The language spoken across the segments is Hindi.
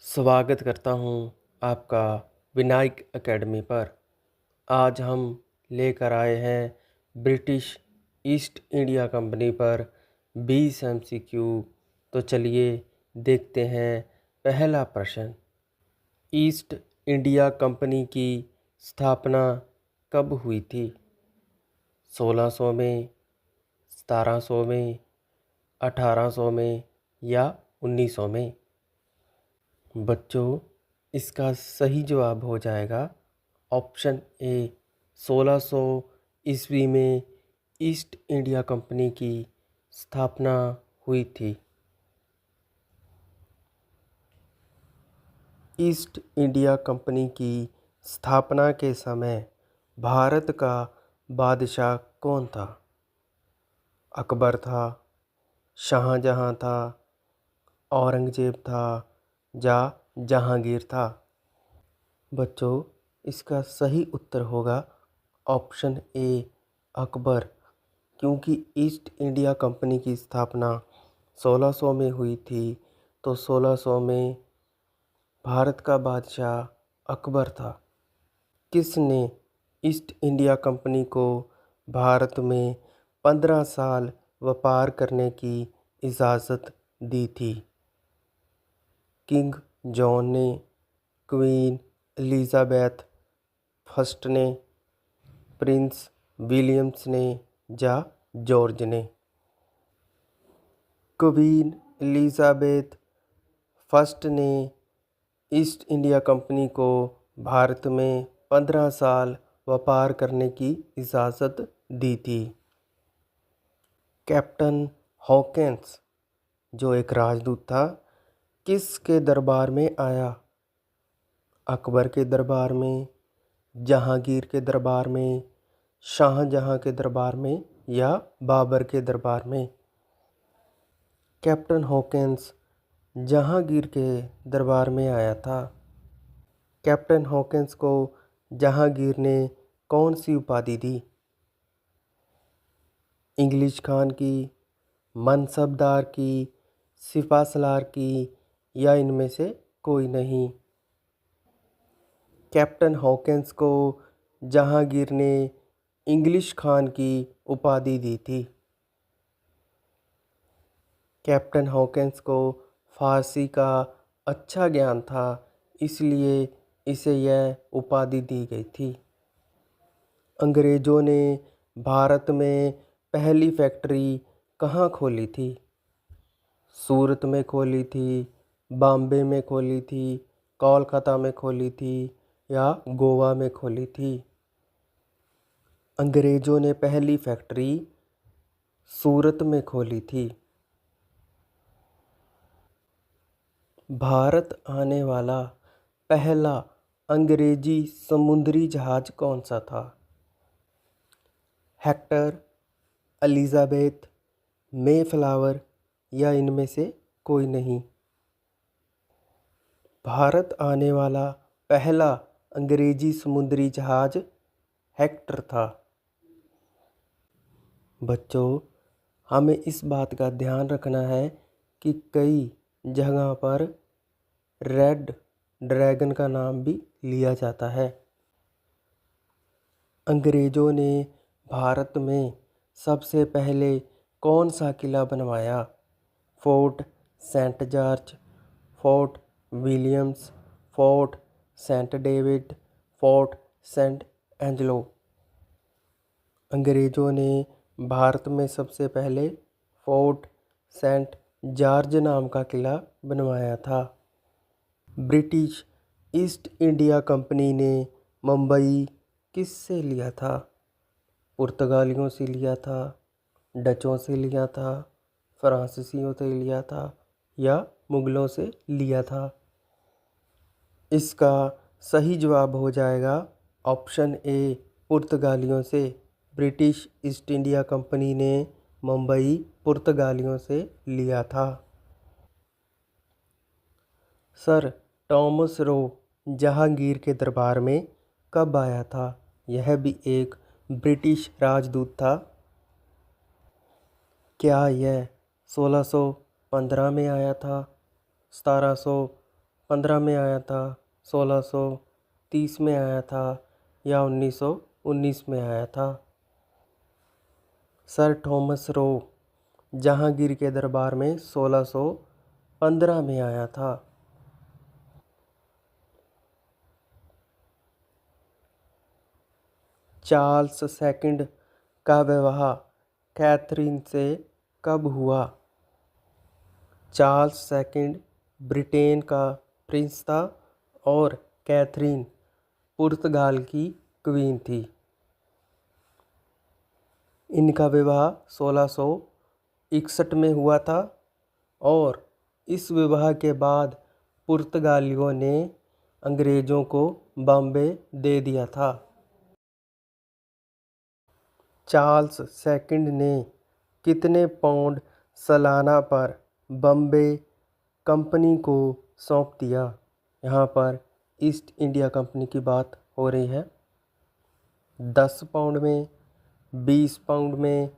स्वागत करता हूँ आपका विनायक एकेडमी पर। आज हम लेकर आए हैं ब्रिटिश ईस्ट इंडिया कंपनी पर 20 MCQ। तो चलिए देखते हैं पहला प्रश्न। ईस्ट इंडिया कंपनी की स्थापना कब हुई थी? 1600 में, 1700 में, 1800 में या 1900 में? बच्चों, इसका सही जवाब हो जाएगा ऑप्शन ए, 1600 ईस्वी में ईस्ट इंडिया कंपनी की स्थापना हुई थी। ईस्ट इंडिया कंपनी की स्थापना के समय भारत का बादशाह कौन था? अकबर था, शाहजहां था, औरंगजेब था या जहांगीर था? बच्चों, इसका सही उत्तर होगा ऑप्शन ए, अकबर। क्योंकि ईस्ट इंडिया कंपनी की स्थापना 1600 में हुई थी, तो 1600 में भारत का बादशाह अकबर था। किसने ईस्ट इंडिया कंपनी को भारत में 15 साल व्यापार करने की इजाज़त दी थी? किंग जॉन ने, क्वीन एलिजाबेथ फर्स्ट ने, प्रिंस विलियम्स ने या जॉर्ज ने? क्वीन एलिजाबेथ फर्स्ट ने ईस्ट इंडिया कंपनी को भारत में 15 साल व्यापार करने की इजाज़त दी थी। कैप्टन हॉकिंस, जो एक राजदूत था, किसके दरबार में आया? अकबर के दरबार में, जहांगीर के दरबार में, शाहजहां के दरबार में या बाबर के दरबार में? कैप्टन हॉकिंस जहांगीर के दरबार में आया था। कैप्टन हॉकिंस को जहांगीर ने कौन सी उपाधि दी? इंग्लिश खान की, मनसबदार की, सिपा सलार की या इनमें से कोई नहीं? कैप्टन हॉकिंस को जहांगीर ने इंग्लिश खान की उपाधि दी थी। कैप्टन हॉकिंस को फारसी का अच्छा ज्ञान था, इसलिए इसे यह उपाधि दी गई थी। अंग्रेज़ों ने भारत में पहली फैक्ट्री कहाँ खोली थी? सूरत में खोली थी, बॉम्बे में खोली थी, कोलकाता में खोली थी या गोवा में खोली थी? अंग्रेज़ों ने पहली फैक्ट्री सूरत में खोली थी। भारत आने वाला पहला अंग्रेजी समुद्री जहाज कौन सा था? हेक्टर, एलिजाबेथ, मेफ्लावर या इनमें से कोई नहीं? भारत आने वाला पहला अंग्रेजी समुद्री जहाज हेक्टर था। बच्चों, हमें इस बात का ध्यान रखना है कि कई जगह पर रेड ड्रैगन का नाम भी लिया जाता है। अंग्रेज़ों ने भारत में सबसे पहले कौन सा किला बनवाया? Fort Saint George, fort Williams, fort Saint David, fort Saint Angelo? अंग्रेज़ों ने भारत में सबसे पहले फोर्ट सेंट जॉर्ज नाम का किला बनवाया था। ब्रिटिश ईस्ट इंडिया कंपनी ने मुंबई किससे लिया था? पुर्तगालियों से लिया था, डचों से लिया था, फ्रांसीसियों से लिया था या मुगलों से लिया था? इसका सही जवाब हो जाएगा ऑप्शन ए, पुर्तगालियों से। ब्रिटिश ईस्ट इंडिया कंपनी ने मुंबई पुर्तगालियों से लिया था। सर टॉमस रो जहांगीर के दरबार में कब आया था? यह भी एक ब्रिटिश राजदूत था। क्या यह 1615 में आया था, 1700, 15 में आया था, 1630 में आया था या 1919 में आया था? सर थॉमस रो जहांगीर के दरबार में 1615 में आया था। चार्ल्स सेकंड का विवाह कैथरीन से कब हुआ? चार्ल्स सेकंड ब्रिटेन का प्रिंस था और कैथरीन पुर्तगाल की क्वीन थी। इनका विवाह 1661 में हुआ था और इस विवाह के बाद पुर्तगालियों ने अंग्रेज़ों को बॉम्बे दे दिया था। चार्ल्स सेकंड ने कितने पाउंड सालाना पर बॉम्बे कंपनी को सौंप दिया? यहाँ पर ईस्ट इंडिया कंपनी की बात हो रही है। 10 पाउंड में, 20 पाउंड में,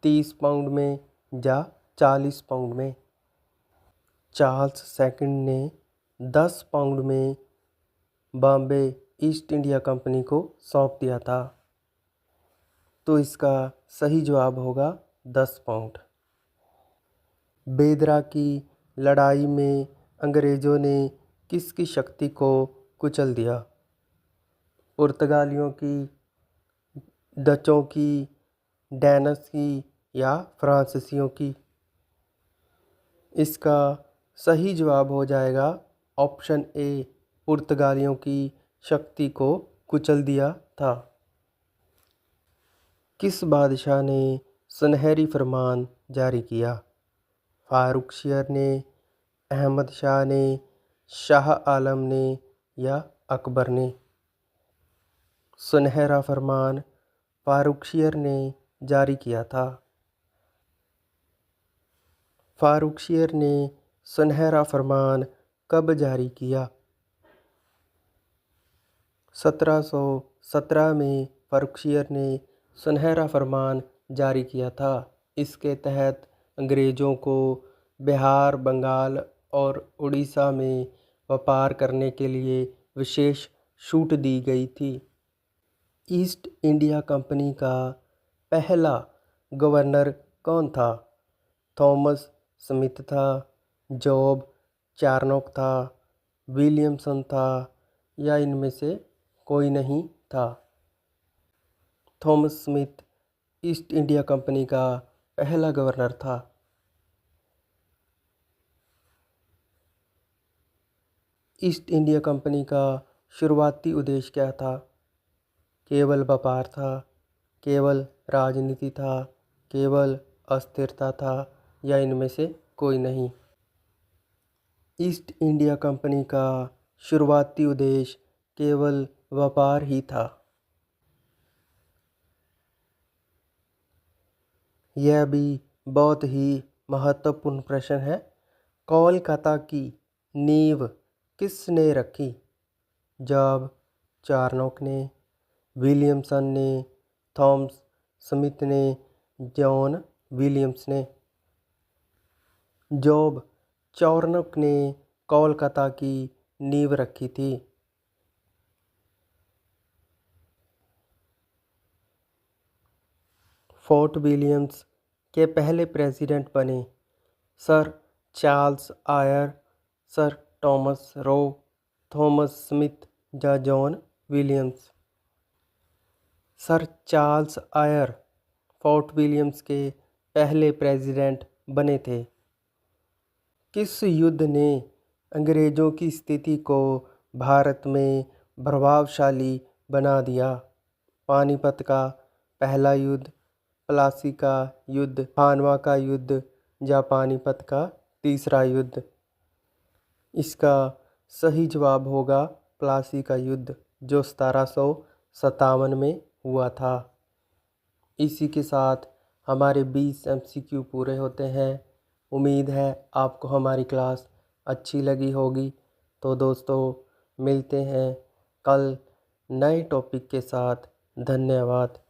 30 पाउंड में या 40 पाउंड में? चार्ल्स सेकंड ने 10 पाउंड में बॉम्बे ईस्ट इंडिया कंपनी को सौंप दिया था। तो इसका सही जवाब होगा 10 पाउंड। बेदरा की लड़ाई में अंग्रेज़ों ने किसकी शक्ति को कुचल दिया? पुर्तगालियों की, डचों की, डैनस की या फ्रांसीसियों की? इसका सही जवाब हो जाएगा ऑप्शन ए, पुर्तगालियों की शक्ति को कुचल दिया था। किस बादशाह ने सुनहरी फरमान जारी किया? फारुखशियर ने, अहमद शाह ने, शाह आलम ने या अकबर ने? सुनहरा फरमान फारुखशियर ने जारी किया था। फारुखशियर ने सुनहरा फरमान कब जारी किया? 1717 में फारुखशियर ने सुनहरा फरमान जारी किया था। इसके तहत अंग्रेज़ों को बिहार, बंगाल और उड़ीसा में व्यापार करने के लिए विशेष छूट दी गई थी। ईस्ट इंडिया कंपनी का पहला गवर्नर कौन था? थॉमस स्मिथ था, जॉब चार्नोक था, विलियमसन था या इनमें से कोई नहीं था? Thomas Smith east India company का पहला गवर्नर था। ईस्ट इंडिया कंपनी का शुरुआती उद्देश्य क्या था? केवल व्यापार था, केवल राजनीति था, केवल अस्थिरता था या इनमें से कोई नहीं? ईस्ट इंडिया कंपनी का शुरुआती उद्देश्य केवल व्यापार ही था। यह भी बहुत ही महत्वपूर्ण प्रश्न है। कोलकाता की नींव किसने रखी? जॉब चार्नोक ने, विलियमसन ने, थॉमस स्मिथ ने, जॉन विलियम्स ने? जॉब चार्नोक ने कोलकाता की नींव रखी थी। फोर्ट विलियम्स के पहले प्रेसिडेंट बने? Sir Charles Eyre, sir Thomas Roe, Thomas Smith या John Williams? Sir Charles Eyre Fort Williams के पहले प्रेसिडेंट बने थे। किस युद्ध ने अंग्रेज़ों की स्थिति को भारत में प्रभावशाली बना दिया? पानीपत का पहला युद्ध, प्लासी का युद्ध, खानवा का युद्ध या पानीपत का तीसरा युद्ध? इसका सही जवाब होगा प्लासी का युद्ध, जो 1757 में हुआ था। इसी के साथ हमारे 20 MCQ पूरे होते हैं। उम्मीद है आपको हमारी क्लास अच्छी लगी होगी। तो दोस्तों मिलते हैं कल नए टॉपिक के साथ। धन्यवाद।